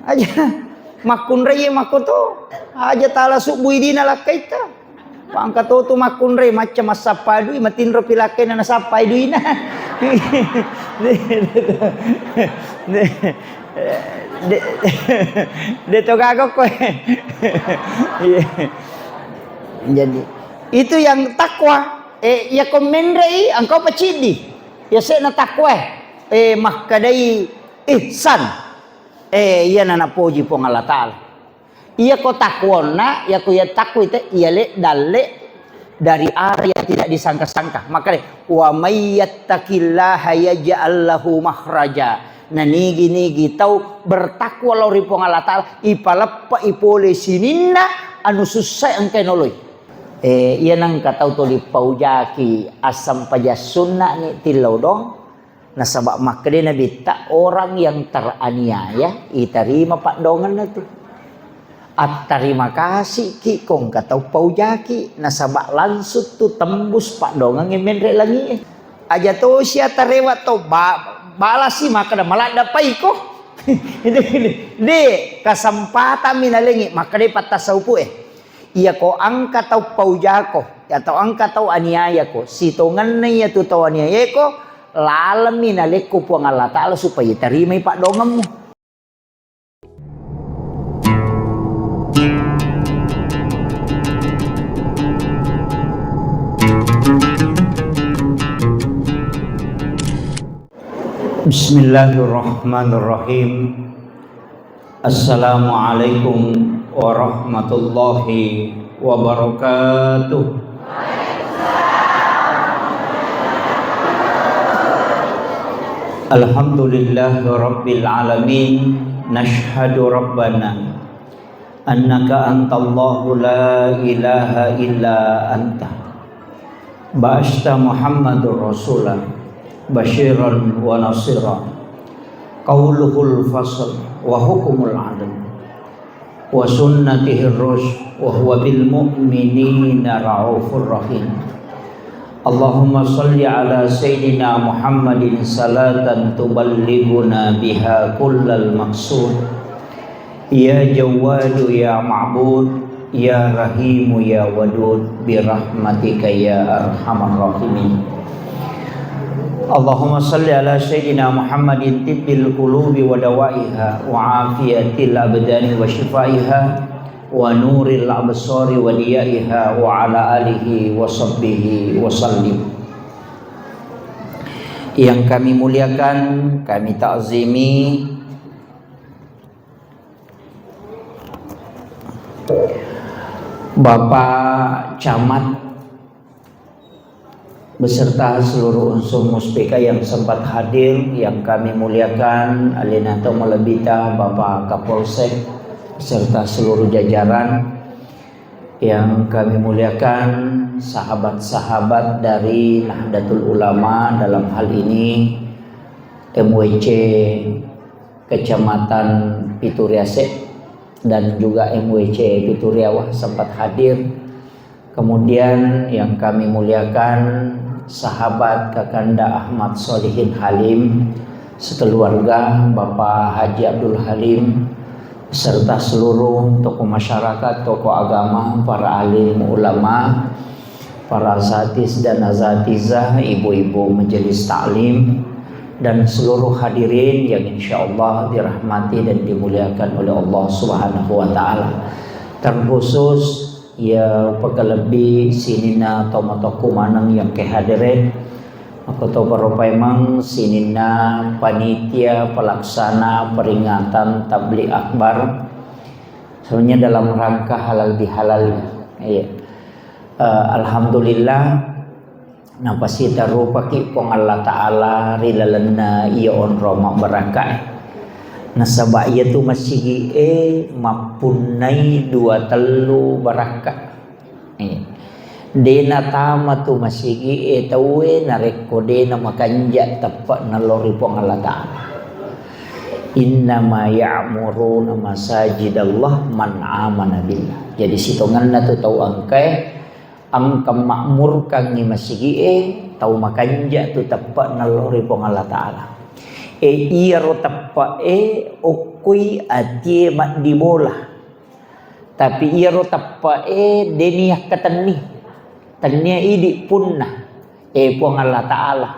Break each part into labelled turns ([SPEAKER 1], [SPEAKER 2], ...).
[SPEAKER 1] aja makun raya makoto aja tala subui dina lakaita pangkat tu makun raya macam asapa dui matin ro pilakai na nasapa dui na de to kagok ko jadi itu yang takwa ya komen rei engkau pacidi ya se na takwa mahkadai ihsan iya na puji po Allah Ta'ala iya ko takwona ya ko ya takwa itu iya le dalle dari arah yang tidak disangka-sangka maka wa may yattaqillaha yaj'al lahu makhraja nah nigi tau bertakwa lauri po Allah Ta'ala ipalappa ipole sininna anu susah engke noloy iya nang katau tuli paujaki asam pajasunna ni tilau dong nasabak makde nabi tak orang yang teraniaya iterima pak dongan na tu at terima kasih ki kong katau paujaki nasabak langsut tu tembus pak dongan ngemenre lagi aja tu sia terewat tu balasi maka dah malah dapai ko de kesempatan minalengi maka de patasaupu iya ko angka tau paujako atau angka tau aniaya ko sitongan na iya tu tau aniaya ko lalami naleko po ang Allah Ta'ala supaya terima pak dongamu Bismillahirrahmanirrahim. Assalamualaikum warahmatullahi wabarakatuh. Alhamdulillahi rabbil alamin. Nashhadu rabbana annaka antallahu la ilaha illa anta ba'asta Muhammadur Rasulah basyiran wa nasiran qauluhul fasl wa hukumul adl wa sunnatihir rusyd wa huwa bil mu'minina raufur rahim. Allahumma salli ala sayyidina Muhammadin salatan tuballighuna biha kullal maqsud ya jawadu ya ma'bud ya rahimu ya wadud bi rahmatika ya arhamar rahimin. Allahumma salli ala sayyidina Muhammadin tibbil qulubi wa dawaiha wa afiyatil abdani wa shifaiha wa nuril absari wa diyaiha wa ala alihi wa sahbihi wa sallim. Yang kami muliakan, kami ta'zimi Bapak Camat beserta seluruh unsur muspika yang sempat hadir, yang kami muliakan Alinato Malabita, Bapak Kapolsek beserta seluruh jajaran, yang kami muliakan sahabat-sahabat dari Nahdlatul Ulama, dalam hal ini MWC Kecamatan Pituriase dan juga MWC Pituriawah sempat hadir. Kemudian yang kami muliakan sahabat Kakanda Ahmad Solihin Halim sekeluarga, Bapak Haji Abdul Halim serta seluruh tokoh masyarakat, tokoh agama, para alim ulama, para asatis dan azatizah, ibu-ibu majelis taklim dan seluruh hadirin yang insyaallah dirahmati dan dimuliakan oleh Allah Subhanahu wa taala. Terkhusus ya pekelebih sinina tomotoku manang yang kehadirin aku to paropemang sinina panitia pelaksana peringatan tabligh akbar sebenarnya dalam rangka halal bihalal ya. Alhamdulillah napasita rupaki pong Allah Ta'ala rilalana iya on roma barakai nasaba iya tu masigi mapunai dua telu baraka dena tama tu masigi tawe nareko dena makanja tepat nalori pong Allah Ta'ala innama ya'muruna masajidallah man amana billah. Jadi sitongan na tu tau angkai ang makmur kang ni masigi tau makanja tu tepat nalori pong Allah Ta'ala Iro tappa ukui atie mak dibola. Tapi iro tappa deniah katani. Tania idi punna. Puang Allah Ta'ala.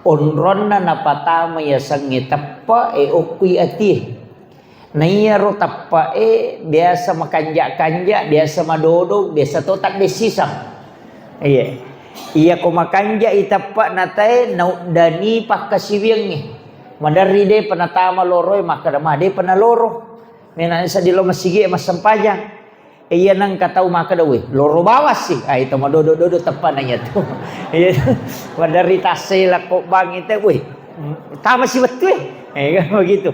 [SPEAKER 1] Onronna napatama ya sangi tappa ukui atie. Na iro tappa biasa makanja-kanja, biasa madodo, biasa totak desisam. Iya ko makanja itappa natai dani pakkasiwiangi. Madari de panatama loroy makadama de panaloro. Mena sa dilo masigi mas sampajang. Iya nang katau makadawi loro bawas sih. Ito madodo-dodo tepan nanya tu. Iya madari tasela kok bang itu weh. Tama si betul kan begitu.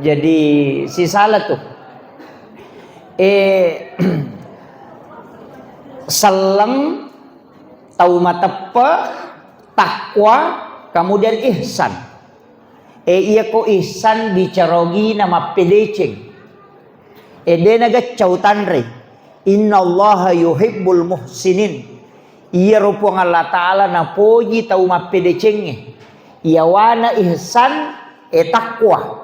[SPEAKER 1] Jadi si salah tuh. Salam tau matappa takwa kemudian ihsan. Iya ko ihsan bicarogi nama pedeceng. De naga cautanre. Inna Allah yuhibbul muhsinin. Iya rupo Allah Ta'ala na poji tau mapedecenge. Iya wana ihsan takwa.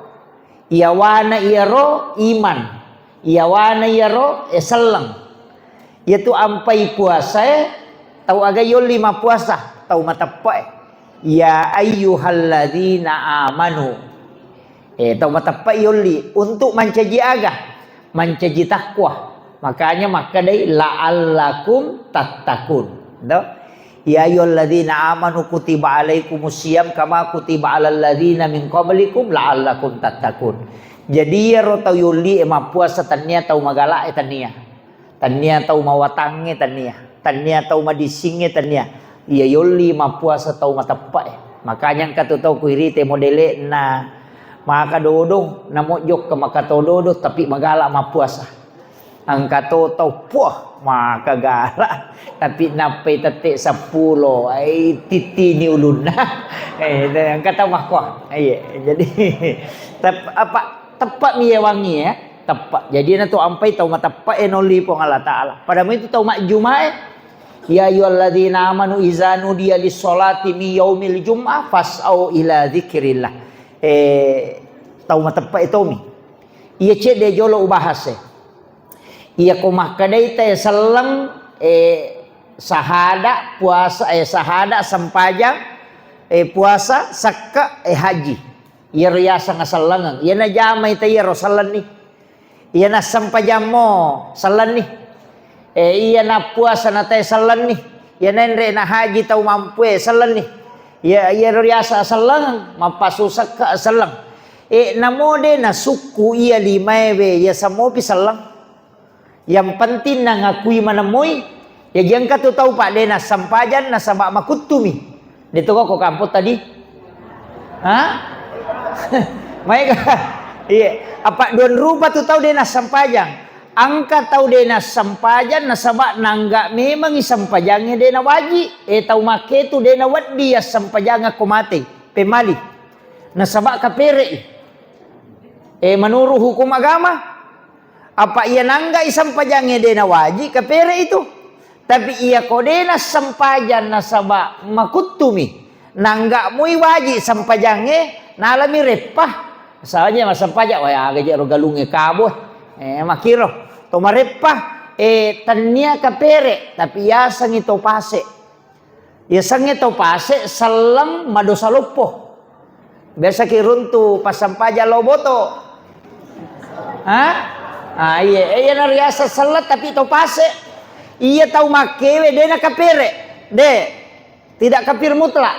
[SPEAKER 1] Iya wana iro iman. Iya wana iro selang. Yaitu ampai puasa tau agayol 5 puasa tau matappa. Ya ayyuhalladzina amanu. Tau matappa yoli untuk mencaji agah, mencaji takwa. Makanya makadai la'allakum tattaqun. Ya ayyuhalladzina amanu kutiba alaikumusiyam kama kutiba alal ladzina min qablikum la'allakum tattaqun. Jadi ya tau yoli puasa tania tau magala tania. Tania tau mawatange tania. Tania tau madisinge tania. Iya yoli puasa tau matappa. Makanya katu tau kuirite modele na maka dodo na mojok ke maka dodo tapi magala puasa. Angkato tau puah maka gala tapi nape tete 10 titi ni ulun. Angkata makwa. Jadi tepat miye wangi ya. Tepat. Jadi na tu ampai tau matappa noli pong Allah Ta'ala. Padahal itu tau mak Jumat. Ya ayyuhalladzina amanu idza nudiya lis-sholati mi yaumil jum'ah fas'au ila dzikrillah. Tau matappa itu mi. Iya cek de jolo ubahase. Iya ko makadai ta salam sahada puasa sahada sampajang puasa sakka haji. Iya riasa ngasallangan. Iya na jamai ta iya rosalan ni. Iya na sampajang mo salan ni. Iya na puasa na tayo salan ni. Iya na na haji tau mampu salan ni. Iya riasa salang mapasusak ka salang. Namode na suku iya limaewe ya samopi salang. Yang penting na ngakui manamoy. Ya jangan katu tahu pak de na sampajan na sabak makutumi. Dito ko kampot tadi. Hah? Mereka iya apa don rupa tu tahu de na sampajang. Angka tau dena sampajan na sabak nangga memang sampajangnya dena waji. Tau make tu dena wadi ya sampajanga komate pemali. Na sabak kapere. Menurut hukum agama apa ia nangga sampajangnya dena waji kapere itu. Tapi ia kodena sampajan na sabak makutumi. Nangga mui waji sampajangnya nalami repah. Misalnya mas sampajak wah agak rogalunge kaboh. Makiro tomarepah tania kapere tapi yasang ito pase. Yasang ito pase salang madosa lopo. Biasa kiruntu pasampaja loboto. Iya nariasa salat tapi ito pase. Iya tahu makewe dena kapere. Tidak kapir mutlak.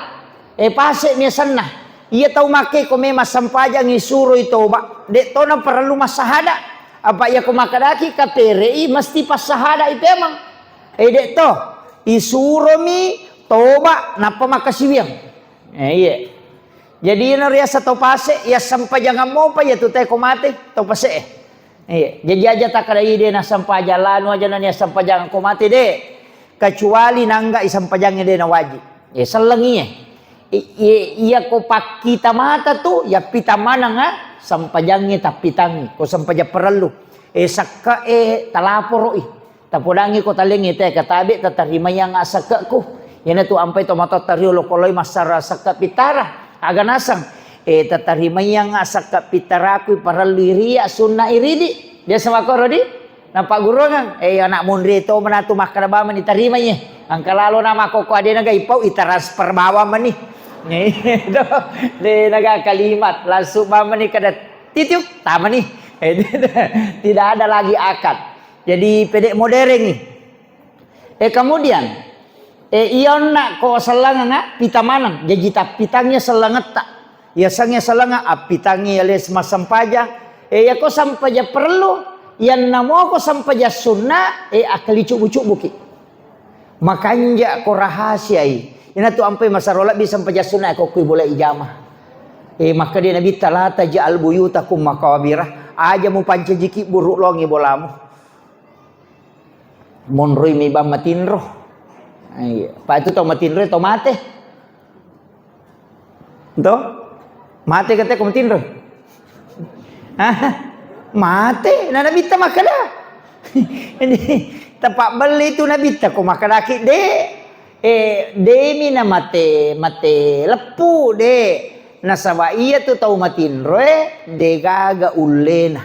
[SPEAKER 1] Pase miasanna. Iya tahu make ko mema sampaja ngisuro ito ba. To na perlu masahada. Apa ya kumakadaki kapere mesti pas sahada itu emang. Dek to isuromi toba napa makasiwiang. Iya. Jadi na riasa to pase ya sampajang mo pa ya tutay kumate to pase. Iya. Jadi aja takadai de na sampajalano aja na niya sampajang kumate de. Kecuali nangga isampajangnya de na waji. Ya selenginya. Iya ko pakita mata tu ya pita mana nga sampajangnya tapitangi ko sampaja perlu sakka talaporo tapodangi ko talingi te katabi tatarima yang asaka ko yan tu ampay to mata tariolo koloy masara sakka pitara aga nasang tatarima yang asaka pitaraku para liria sunna iridi dia sama korodi nampak guru kan anak mundri to menatu makna ba man itarimanya ang kalalo nama ko ade naga ipau itransfer bawa man ni de naga kalimat langsung ba man ni kada titiuk tama ni tidak ada lagi akad jadi pedek modern ni kemudian iyon nak ko selang nga pitamanang jadi tak pitangnya selangat tak ya sangnya selanga apitangnya les masampaja ya ko sampaja perlu yan namo ko sampaja sunnah akali cubu buki makanya ko rahasia ina tu ampai masarola bisa sampaja sunnah ko boleh ijamah maka dia nabi talata ja'al buyutakum makawabirah aja mu pancejiki buruk longi bolamu monroi mi ba matinro pa itu to matinro to mate to mate kata ko matinro mate na nabita makada ini tapak beli itu nabita ko makadaki de mi na mate lepu de nasaba iya tu tau matinro de gaga ulena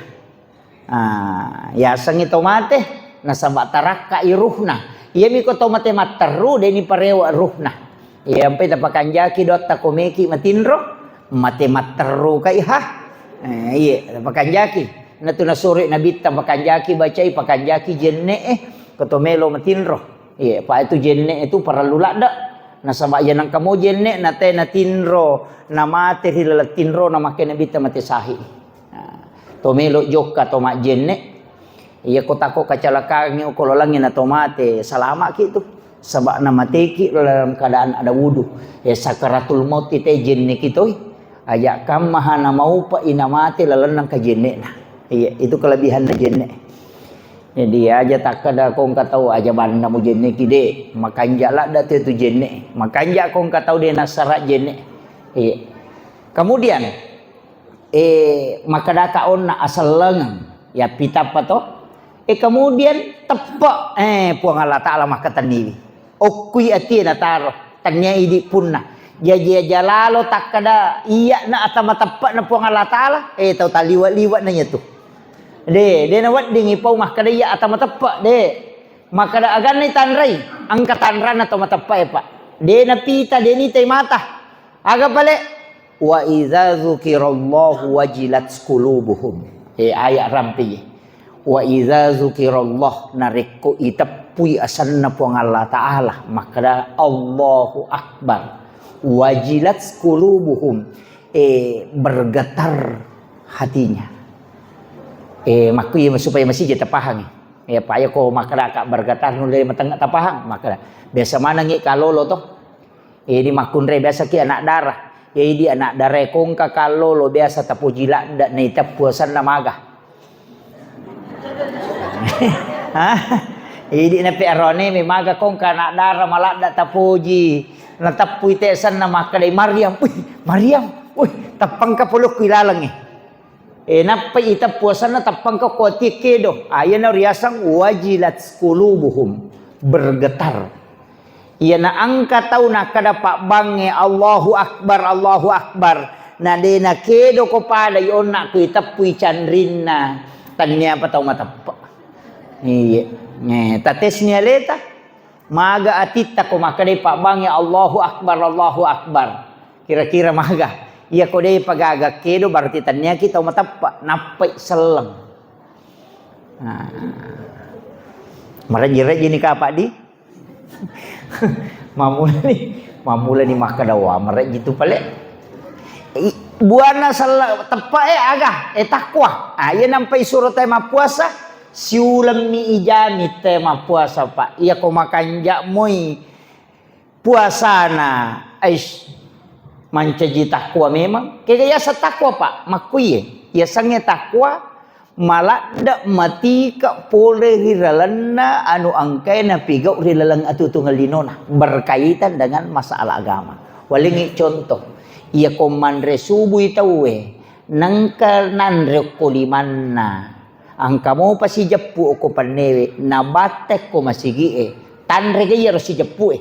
[SPEAKER 1] ya sangi to mate nasaba taraka iruhna iya mi ko to mate materu de ni parewa ruhna iya ampai tapakan jaki dot takomeki matinro mate materu kai ha iya tapakan jaki na tu nasuri nabita pakan jaki bacai pakan jaki jenne kotomelo matinro iya pa itu jenne itu para lula dak nasaba yanang kamu jenne nate natinro namate hilalatinro namake nabita mate sahi tomelo jokka tomak jenne iya kotako kacalakangi ukololangin na tomate salama gitu sabak namateki dalam keadaan ada wudu ya sakaratul maut ite jenne kitoi ayak kam mahana maupa inamate lalanang ka jenne nah iya itu kelebihan jenne jadi aja tak kada kong katau aja banda mu jenne kide makanja lah da tu jenne makanja kong katau de nasara jenne iya kemudian makada kaon na asal lengan ya pita pato kemudian tepak puang Allah Ta'ala makataniwi okui ati na taro tanya idi punna jaja jalalo tak kada iya na atama tepak na puang Allah Ta'ala tau taliwat-liwat nanya tu de na wat dingi pau makada iya atama tepak de makada agan ni tanrai angka tanran atau matepak pak de na pita de ni tay mata aga pale wa idza dzukirallahu wajilat qulubuhum ayat rampi wa idza dzukirallah narikku itapui asanna puang Allah Ta'ala maka Allahu akbar wajilat qulubuhum bergetar hatinya maku ya supaya masih jeta pahang ya paya ko makara bergetar nulai matang tapahang maka biasa mana ngi kalolo toh di makun re biasa ki anak darah ya di anak darah kong kalolo biasa tapu jila ndak nei tapuasan namaga Idi na perone mi maga kong kana dara malak da tapuji na tapuy tesan na makadai Maryam tapang ka pulok kilalang napay itapuasan na tapang ka koti kedo ayan na riyasang wajilat qulubuhum bergetar iya na angka tau na kada pak bange Allahu akbar na de na kedo ko pada yon na ku itapuy chandrinna tanya pa tau matapa iya tatesnya leta maga atita ko makadai pak bange Allahu akbar kira-kira maga iya ko dei pagaga kedo berarti tanya kita matapa napai selang maraji-raji ni ka pak di mamula ni makadawa maraji tu pale buana salah tepa agah takwa iya nampai suruh tema puasa siulam mi ijami tema puasa pak iya ko makanja moi puasana aish mancaji takwa memang kaya sa takwa pak makuye ya sangnya takwa malak dak mati ka pole rilalana anu angkai na pigau rilalang atu tunggal linona berkaitan dengan masalah agama walingi contoh iya ko manre subuh tawe nangka nanre kulimanna angka mo pa si jappu ko panewe nabatek ko masigi tanre gaya ro si jappu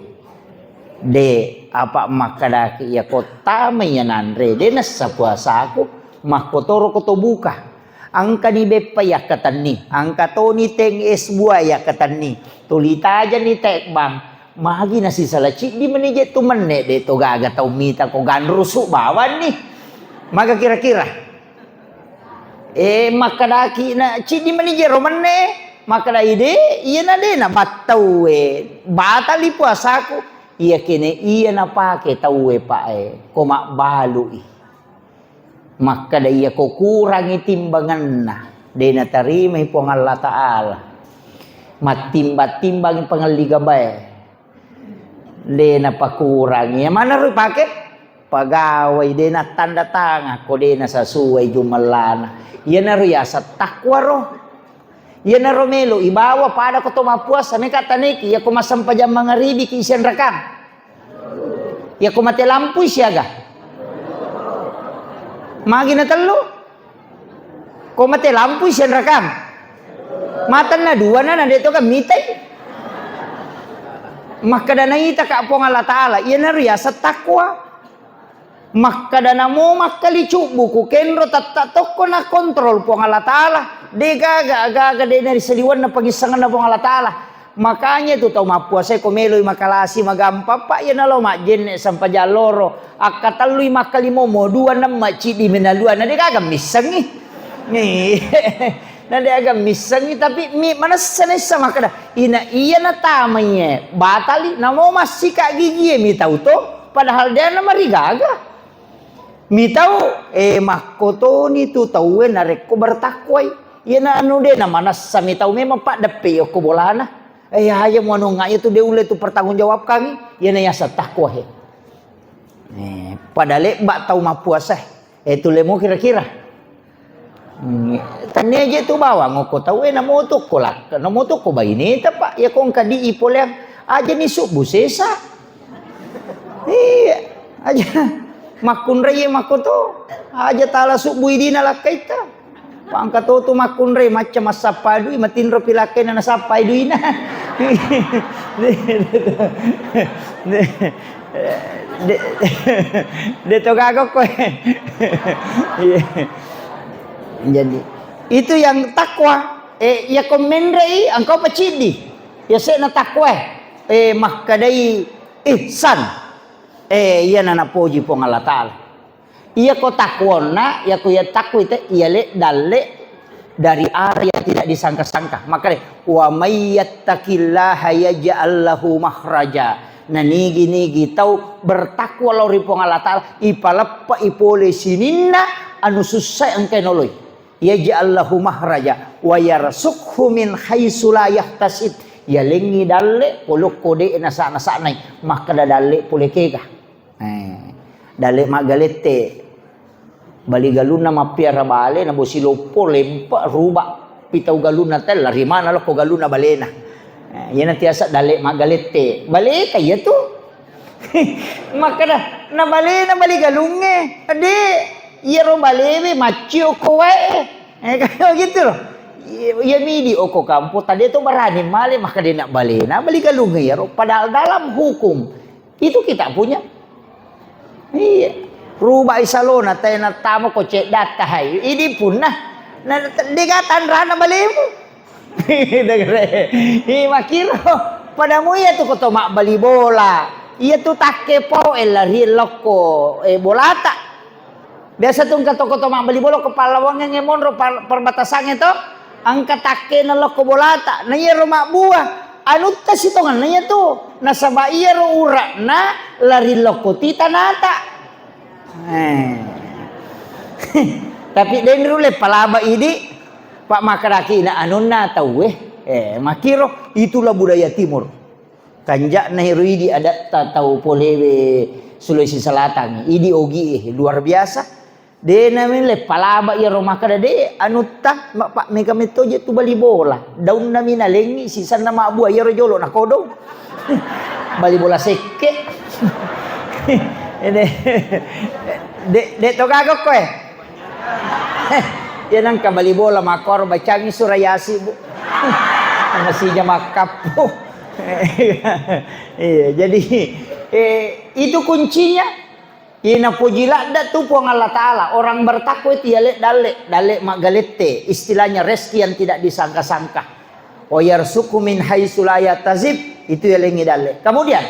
[SPEAKER 1] de apa makadaki ya kota mayanandre de nasa puasa aku makotoro ko to buka angka ni bepa ya katani angka to ni teng es buah ya katani tulita aja ni tek bang magi nasi salaci di menije tu menne de to gaga tau mita ko ganrusu bawan nih maka kira-kira makadaki na ci di menije romane maka ide iya na de na batau batali puasaku iya kene iya na pake tau pa koma balu maka da iya ko kurangi timbangan na de na tarima ipong Allah Ta'ala matimba-timbang pangali gabay de na pakurangi mana ru pake pagawai de na tanda tanga ko de na sasuway jumalana iya na ru yasa takwa ro iya na Romelo, ibawa pada ko tumapuas sa mekataniki, iya ko masampajang mga ribi ki isyan rakam. Iya ko matelampuy siya ga. Magi na talo. Ko matelampuy siya rakam. Matan na dua na dito ka mitay. Makadanaita ka po nga Allah Ta'ala, iya na riya sa takwa. Makadana mo makalicu buku kenro tatok ko na kontrol po nga Allah Ta'ala. De gaga de na saliwan na pagisangan na po nga Allah Ta'ala. Makanya ito tau mapuasay kumeloy makalasi magampapa yan alo majen sampajaloro akataloy makalimomo dua na macidi minalua na de gaga misang ni na de gaga misang tapi mi mana sanesa makada ina iya na tamanya batali na mo masika gigi mi tau to padahal dia na marigaga mi tau makoto ni tu tauwe na rek ko bertakway yan na ano de na manas sa mi tau memang pak depe ko bolana haya mo ano nga ito de ule tu pertanggung jawab kami yan na yasa takwa padali ba tau mapuasa ito lemo kira-kira tani aja tu bawang ko tau namutok ko lah namutok ko ba ini pa ya kung kadi ipolem aja ni subu sesa aja makunre makoto aja tala subu idina lakaita pangkat tu makunre macam masapadu matinro pilake na nasapay duina de gago ko jadi itu yang takwa ya komendrei engkau pacidi ya se na takwa mahkadai ihsan iya na napoji po Allah Ta'ala iya ko takwona ya ko ya takwa itu iya le dalle dari arah yang tidak disangka-sangka maka wa may yattaqillaha yaj'al lahu makhraja na nigi tau bertakwa law ripong Allah Ta'ala ipalappa ipole sininna anu susah engke noloy yaj'al lahu makhraja wa yarsukhu min haitsu la yahtasib ya lengi dalle puluk kode na sana-sanay maka dalle pule kega dalle magalete bali galuna mapiara bale na bosilopo lempa ruba pitaw galuna tel lari mana lo ko galuna balena yan ang tiasa dali magalete bali kaya to maka na bali na bali galunge ade iyaro balewe macio ko kayo gitu lo ya midi oko kampo tadi to barani male maka dina balena bali galunge yaro padahal dalam hukum itu kita punya iya ruba isalona tayo na tamo ko cek data hay ini pun na digatan rana balimu makiro pada mo iya tu ko to mak bali bola iya tu takke po lari loko bolata biasa tu ka to ko to mak bali bola ko palawang ngemon ro perbatasan itu angka takke na loko bolata na iya ro mak buah anu tas itu kan na tu nasaba iya ro ura na lari loko tita nata tapi den rule palaba ini Pak makaraki na anon na tahu makiro itulah budaya timur kanjak na hiruidi ada tahu polewe Sulawesi Selatan idi ogi luar biasa de namin le palaba ya romakada de anutta Pak mega metoje tu bali bola daun namin lengi sisan na mabu ya rojolo na kodong bali bola seke de to gagok ko yan ang kabali bola makor bacangi surayasi bu masih jamaah kapu iya jadi Itu kuncinya. Ina pujila dak tu puang Allah Ta'ala. Orang bertakwa itu ya dalek magalete. Istilahnya rezeki yang tidak disangka-sangka. Wa yarsuku min haitsu la yahtazib. Itu yang lengi dalek. Kemudian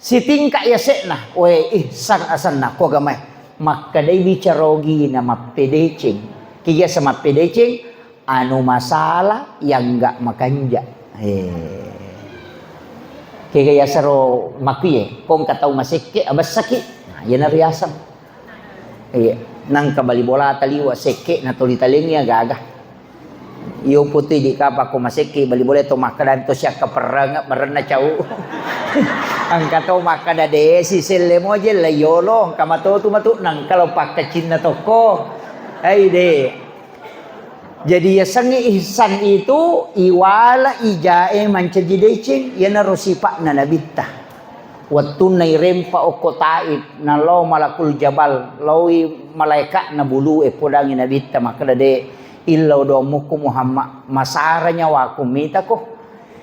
[SPEAKER 1] si tingkah ya sekna. We ihsan asanna ko gamai. Maka dai bicarogi na mapedecing. Kiya sama pedecing anu masalah yang enggak makanja. Kaya saro makiye kung kataw masike abas sakit. Nah, yan na riyasam. Nang kabali bola taliwa seke na tulitaling niya gaga. Iyo puti di kapa ko masike bali bola to makadan to siya kaperang marana chau. Ang kataw makada de si sele mo je layolo ang kamato tumatu nang kalau pakacin na toko. Ay de. Jadi ya sangi ihsan itu iwala ijae mancajidecing yana rosipa na nabita. Watun na irempa o kotaib na law malakul jabal lawi malaika na bulu podangi nabita makadade illaw do muku Muhammad masaranya wa kumita ko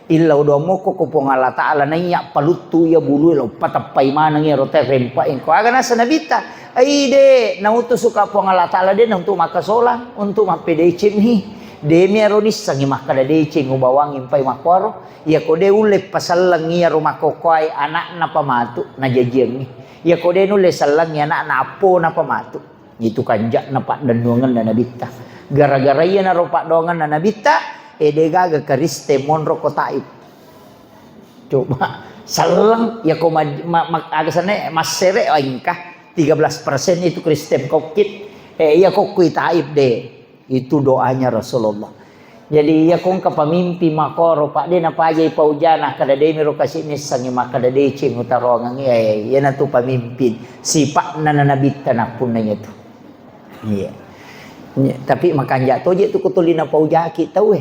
[SPEAKER 1] illaw do muku ko Allah Ta'ala naiya palutu ya bulu lo patapay manang ya rote rempa ko aga na sa nabita. Ay de, nauto suka po ang Allah Ta'ala din untuk makasola, untuk mapedecing ni. De meronis sangi makadadecing ubawangin pay makwaro. Iya ko de ule pasalang niya rumakokoy anak na pamatu na jajeng ni. Iya ko de ule salang niya anak na apo na pamatu. Itu kanjak na pakdanungan na nabita. Gara-gara iya na pakdanungan na nabita, de gaga kariste monro ko taib. Coba salang ya ko agasanay masere ayngka. 13% itu Kristen kokit. Iya kok kui taib deh. Itu doanya Rasulullah. Jadi ya kong kapamimpi makoro pak de na pajay paujana kada de miro kasih nisang makada de cing utarongang ya na tu pamimpin. Sipak na nanabita na pun na itu. Iya. Tapi makanya toje tu kutulina paujaki tahu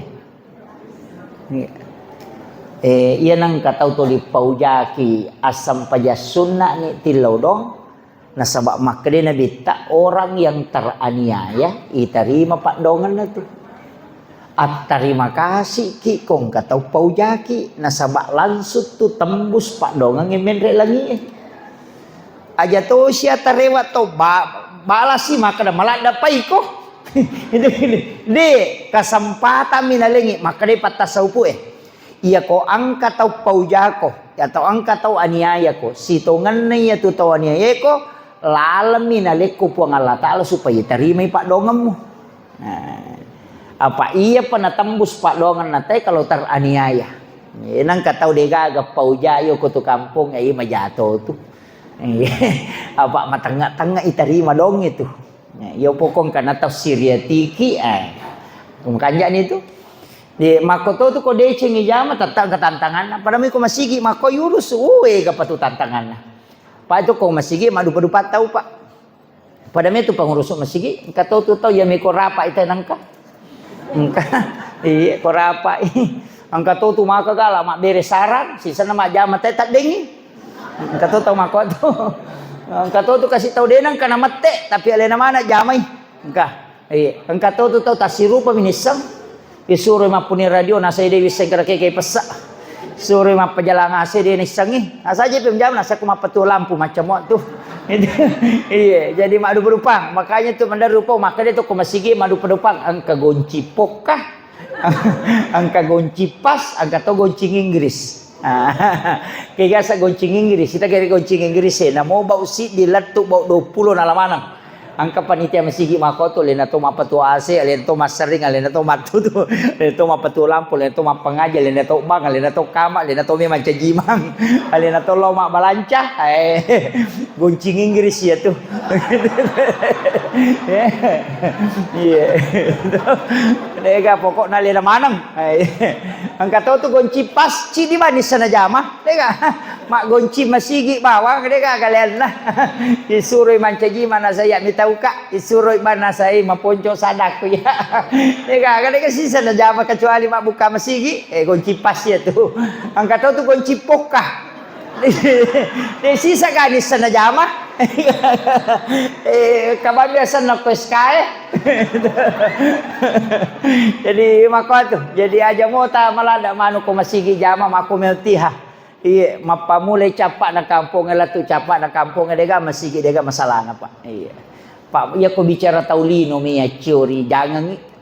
[SPEAKER 1] Iya. Iya nang katau tuli paujaki asam pajasunna ni tilaw dong. Nasabak makade nabita orang yang teraniaya iterima pak dongan na tu. At terima kasih ki kong katau paujaki nasabak langsut tu tembus pak dongan ngemenre lagi. Aja to sia tarewa to balasi makada malada pai ko. Itu ini. De kasempatan minalengi makade patasaupu Iya ko angka tau paujako atau angka tau aniaya ko. Sitongan na iya tu tau aniaya ko. Lalamin aleko po ang Allah Ta'ala supaya terima pak donganmu. Nah, apa iya panatambus pak dongan natay kalau teraniaya. Nang kataw de gaga paujayo ko tu kampung ay majato tu. Apa matanga-tanga iterima dong itu. Yo pokong kanataw siriatiki ay. Kumkanya nito. Di makoto tu ko de chingi jama tatang katantangan. Padami ko masigi mako yurus uwe kapatu tantangan. Pak itu kau masigi madu padupat tahu pak. Padahal itu pengurus masigi. Kata tu tahu ya miko rapa itu nangka. Nangka, iya ko rapa. Angka tu maka gala mak beres saran. Sisa nama jama tak dengi. Angka tu tahu mako tu. Angka tu kasih tahu dia nang kana mate tapi alena mana jamai. Angka, iya. Angka tu tahu tasiru paminisang. Isuruh mapuni radio nasa ide bisa kira-kira pesak. Suruh mah pejalan ngasih dia nisangi. Nah saja pemjam nasa aku mah petu lampu macam waktu. Iya, jadi madu berupang. Makanya tu mandar rupa makanya tu kumasigi madu pedupang angka gonci pokah. Angka gonci pas, angka to goncing Inggris. Kaya sa goncing Inggris, kita kira goncing Inggris na mau bau si dilatuk bau 20 na lamanang. Angka panitia masigi makoto lena to mapatu AC lena to masering lena to matutu lena to mapatu lampu lena to mapangaja lena to bang lena to kama lena to memang cajimang lena to loma balanca goncing Inggris ya tuh. Iya. Dega pokok na lena manang. Angka to gonci pas ci di mana sana jama. Dega mak gonci masigi bawang dega kalian lah. Disuruh mancaji mana saya minta uka isuroy mana saya maponco sadaku ya. Deka kadang sisa na jama kecuali mak buka masigi gonci pas ya tuh. Angka tu gonci pokah. Sisa kan sana jama. Kabar biasa nak peskai. Jadi mako tuh. Jadi aja mau ta malada manu ko masigi jama mako meltiha. Iya, mapa mulai capak na kampung lah tu capak na kampung dega masih dega masalah na pak. Iya. Pak, ya ko bicara taulino mi ciori jangan